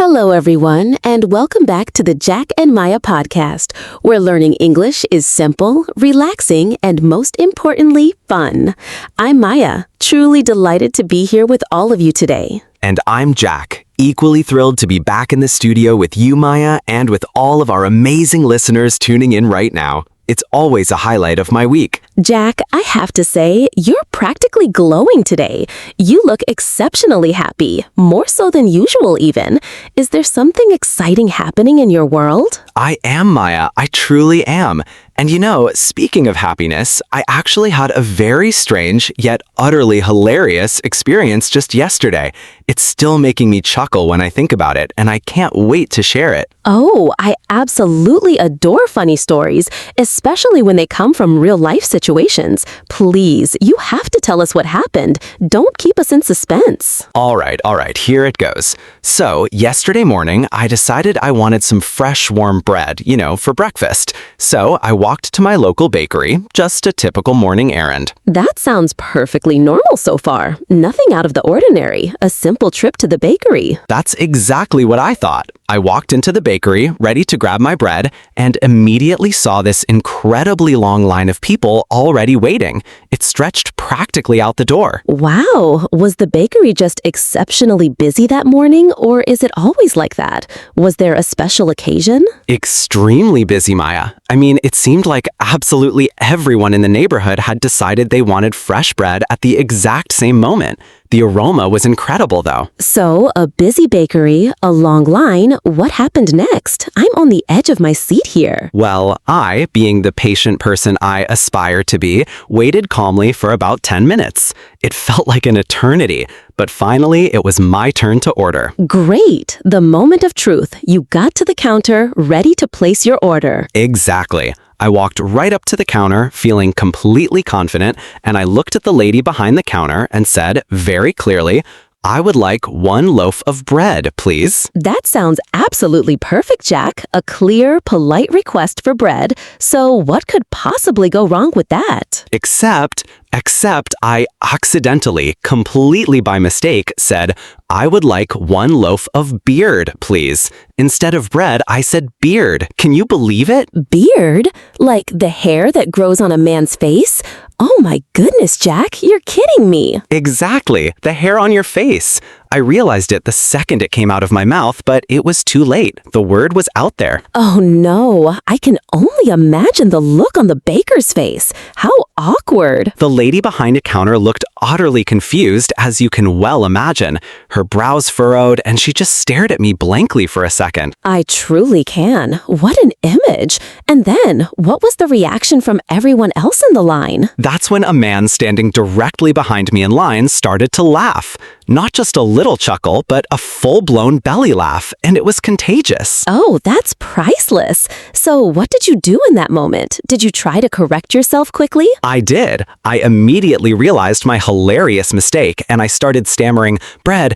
Hello, everyone, and welcome back to the Jack&Maya podcast, where learning English is simple, relaxing, and most importantly, fun. I'm Maya, truly delighted to be here with all of you today. And I'm Jack, equally thrilled to be back in the studio with you, Maya, and with all of our amazing listeners tuning in right now. It's always a highlight of my week. Jack, I have to say, you're practically glowing today. You look exceptionally happy, more so than usual even. Is there something exciting happening in your world? I am, Maya. I truly am. And you know, speaking of happiness, I actually had a very strange yet utterly hilarious experience just yesterday. It's still making me chuckle when I think about it, and I can't wait to share it. Oh, I absolutely adore funny stories, especially when they come from real-life situations. Please, you have to tell us what happened. Don't keep us in suspense. All right, here it goes. So, yesterday morning, I decided I wanted some fresh, warm bread, for breakfast. So, I walked to my local bakery, just a typical morning errand. That sounds perfectly normal so far. Nothing out of the ordinary. A simple trip to the bakery. That's exactly what I thought. I walked into the bakery, ready to grab my bread, and immediately saw this incredibly long line of people already waiting. It stretched practically out the door. Wow, was the bakery just exceptionally busy that morning, or is it always like that? Was there a special occasion? Extremely busy, Maya. I mean, it seemed like absolutely everyone in the neighborhood had decided they wanted fresh bread at the exact same moment. The aroma was incredible, though. So, a busy bakery, a long line. What happened next? I'm on the edge of my seat here. Well, I, being the patient person I aspire to be, waited calmly for about 10 minutes. It felt like an eternity, but finally it was my turn to order. Great! The moment of truth. You got to the counter, ready to place your order. Exactly. I walked right up to the counter, feeling completely confident, and I looked at the lady behind the counter and said very clearly, "I would like 1 loaf of bread, please." That sounds absolutely perfect, Jack. A clear, polite request for bread. So what could possibly go wrong with that? Except I accidentally, completely by mistake, said, "I would like 1 loaf of beard, please." Instead of bread, I said beard. Can you believe it? Beard? Like the hair that grows on a man's face? Oh my goodness, Jack, you're kidding me. Exactly, the hair on your face. I realized it the second it came out of my mouth, but it was too late. The word was out there. Oh no, I can only imagine the look on the baker's face. How awkward. The lady behind a counter looked utterly confused, as you can well imagine. Her brows furrowed, and she just stared at me blankly for a second. I truly can. What an image. And then, what was the reaction from everyone else in the line? That's when a man standing directly behind me in line started to laugh. Not just a little chuckle, but a full-blown belly laugh, and it was contagious. Oh, that's priceless. So what did you do in that moment? Did you try to correct yourself quickly? I did. I immediately realized my hilarious mistake, and I started stammering, bread,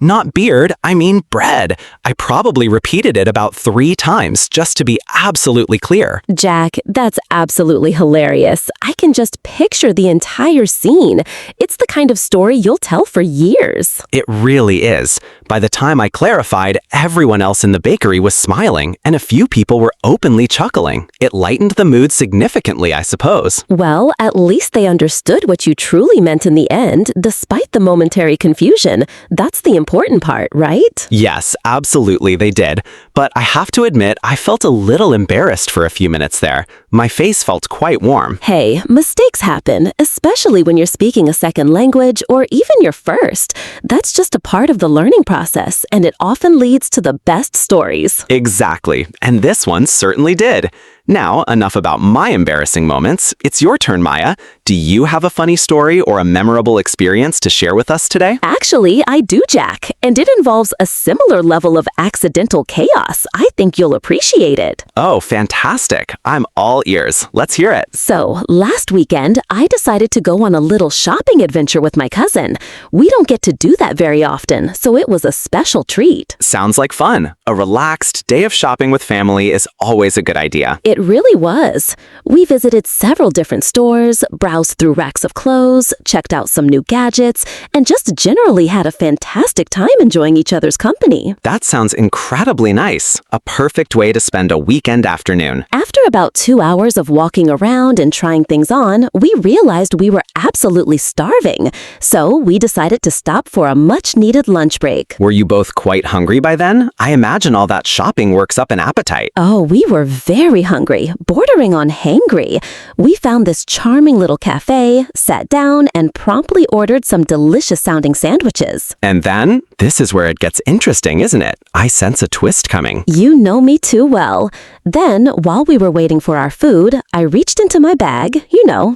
not beard, I mean bread. I probably repeated it about 3 times, just to be absolutely clear. Jack, that's absolutely hilarious. I can just picture the entire scene. It's the kind of story you'll tell for years. It really is. By the time I clarified, everyone else in the bakery was smiling, and a few people were openly chuckling. It lightened the mood significantly, I suppose. Well, at least they understood what you truly meant in the end, despite the momentary confusion. That's the important part, right? Yes, absolutely they did. But I have to admit, I felt a little embarrassed for a few minutes there. My face felt quite warm. Hey, mistakes happen, especially when you're speaking a second language or even your first. That's just a part of the learning process, and it often leads to the best stories. Exactly, and this one certainly did. Now, enough about my embarrassing moments. It's your turn, Maya. Do you have a funny story or a memorable experience to share with us today? Actually, I do, Jack, and it involves a similar level of accidental chaos. I think you'll appreciate it. Oh, fantastic. I'm all ears. Let's hear it. So, last weekend, I decided to go on a little shopping adventure with my cousin. We don't get to do that very often, so it was a special treat. Sounds like fun. A relaxed day of shopping with family is always a good idea. It really was. We visited several different stores, browsed through racks of clothes, checked out some new gadgets, and just generally had a fantastic time enjoying each other's company. That sounds incredibly nice. A perfect way to spend a weekend afternoon. After about 2 hours of walking around and trying things on, we realized we were absolutely starving. So we decided to stop for a much-needed lunch break. Were you both quite hungry by then? I imagine all that shopping works up an appetite. Oh, we were very hungry, bordering on hangry. We found this charming little cafe, sat down, and promptly ordered some delicious-sounding sandwiches. And then, this is where it gets interesting, isn't it? I sense a twist coming. You know me too well. Then, while we were waiting for our food, I reached into my bag,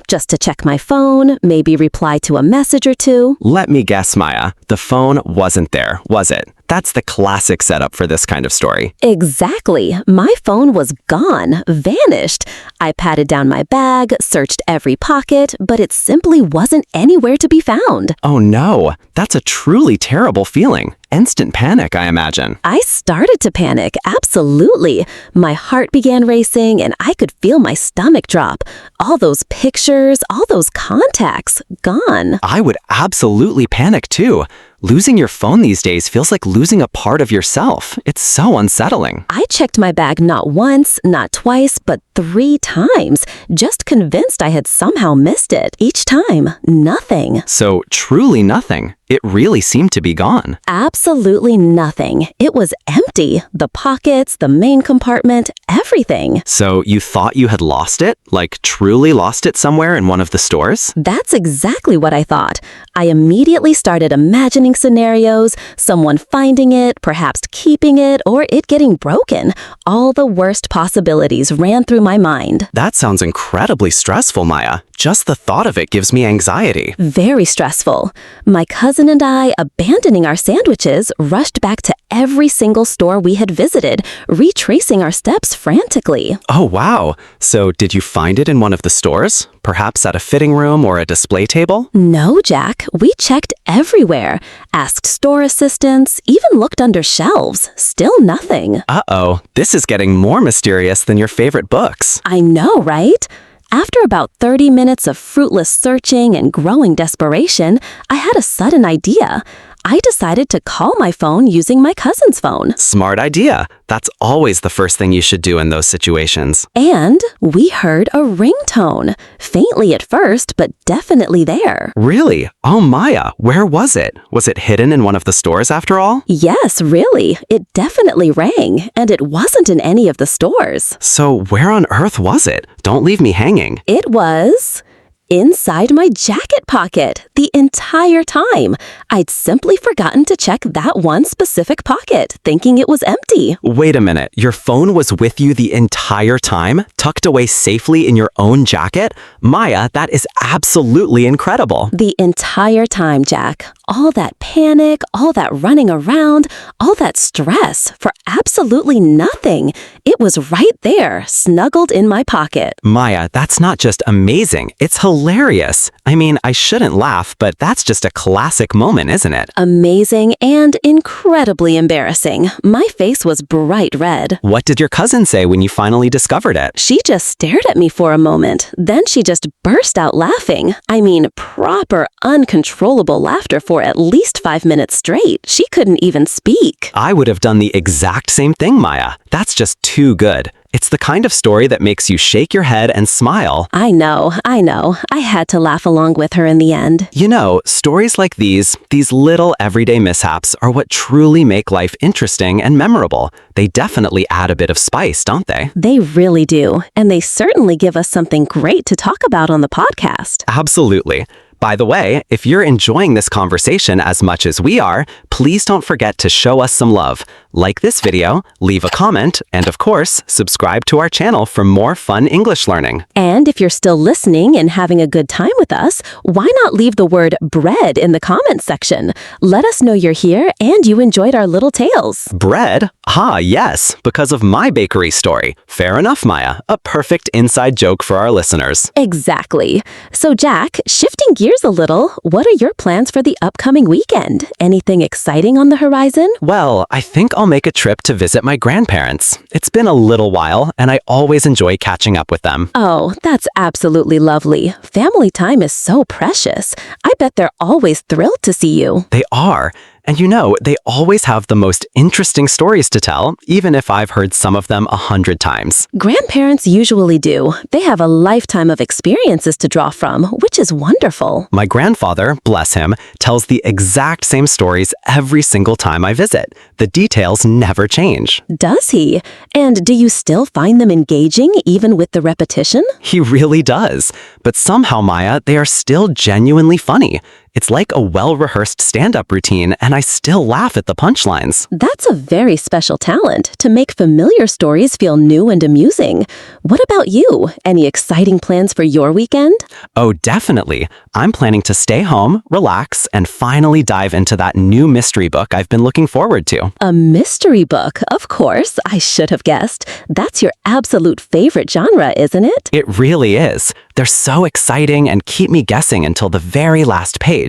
just to check my phone, maybe reply to a message or two. Let me guess, Maya. The phone wasn't there, was it? That's the classic setup for this kind of story. Exactly. My phone was gone, vanished. I patted down my bag, searched every pocket, but it simply wasn't anywhere to be found. Oh no, that's a truly terrible feeling. Instant panic, I imagine. I started to panic, absolutely. My heart began racing and I could feel my stomach drop. All those pictures, all those contacts, gone. I would absolutely panic too. Losing your phone these days feels like losing a part of yourself. It's so unsettling. I checked my bag not once, not twice, but 3 times, just convinced I had somehow missed it. Each time, nothing. So, truly nothing. It really seemed to be gone. Absolutely nothing. It was empty. The pockets, the main compartment, everything. So, you thought you had lost it? Like, truly lost it somewhere in one of the stores? That's exactly what I thought. I immediately started imagining scenarios, someone finding it, perhaps keeping it, or it getting broken. All the worst possibilities ran through my mind. That sounds incredibly stressful, Maya. Just the thought of it gives me anxiety. Very stressful. My cousin and I, abandoning our sandwiches, rushed back to every single store we had visited, retracing our steps frantically. Oh, wow. So, did you find it in one of the stores? Perhaps at a fitting room or a display table? No, Jack. We checked everywhere. Asked store assistants, even looked under shelves. Still nothing. Uh-oh. This is getting more mysterious than your favorite books. I know, right? After about 30 minutes of fruitless searching and growing desperation, I had a sudden idea. I decided to call my phone using my cousin's phone. Smart idea. That's always the first thing you should do in those situations. And we heard a ringtone. Faintly at first, but definitely there. Really? Oh, Maya, where was it? Was it hidden in one of the stores after all? Yes, really. It definitely rang, and it wasn't in any of the stores. So where on earth was it? Don't leave me hanging. It was inside my jacket pocket the entire time. I'd simply forgotten to check that one specific pocket, thinking it was empty. Wait a minute, your phone was with you the entire time, tucked away safely in your own jacket? Maya, that is absolutely incredible. The entire time, Jack. All that panic, all that running around, all that stress for absolutely nothing. It was right there, snuggled in my pocket. Maya, that's not just amazing, it's hilarious. I mean, I shouldn't laugh, but that's just a classic moment, isn't it? Amazing and incredibly embarrassing. My face was bright red. What did your cousin say when you finally discovered it? She just stared at me for a moment. Then she just burst out laughing. I mean, proper, uncontrollable laughter for at least 5 minutes straight. She couldn't even speak. I would have done the exact same thing, Maya. That's just too good. It's the kind of story that makes you shake your head and smile. I know. I had to laugh along with her in the end. You know, stories like these little everyday mishaps are what truly make life interesting and memorable. They definitely add a bit of spice, don't they? They really do. And they certainly give us something great to talk about on the podcast. Absolutely. By the way, if you're enjoying this conversation as much as we are, please don't forget to show us some love. Like this video, leave a comment, and of course, subscribe to our channel for more fun English learning. And if you're still listening and having a good time with us, why not leave the word bread in the comments section? Let us know you're here and you enjoyed our little tales. Bread? Ah, yes, because of my bakery story. Fair enough, Maya. A perfect inside joke for our listeners. Exactly. So Jack, shifting gears a little, what are your plans for the upcoming weekend? Anything exciting on the horizon? Well, I think I'll I'll make a trip to visit my grandparents. It's been a little while, and I always enjoy catching up with them. Oh, that's absolutely lovely. Family time is so precious. I bet they're always thrilled to see you. They are. And you know, they always have the most interesting stories to tell, even if I've heard some of them 100 times. Grandparents usually do. They have a lifetime of experiences to draw from, which is wonderful. My grandfather, bless him, tells the exact same stories every single time I visit. The details never change. Does he? And do you still find them engaging, even with the repetition? He really does. But somehow, Maya, they are still genuinely funny. It's like a well-rehearsed stand-up routine, and I still laugh at the punchlines. That's a very special talent, to make familiar stories feel new and amusing. What about you? Any exciting plans for your weekend? Oh, definitely. I'm planning to stay home, relax, and finally dive into that new mystery book I've been looking forward to. A mystery book, of course. I should have guessed. That's your absolute favorite genre, isn't it? It really is. They're so exciting and keep me guessing until the very last page.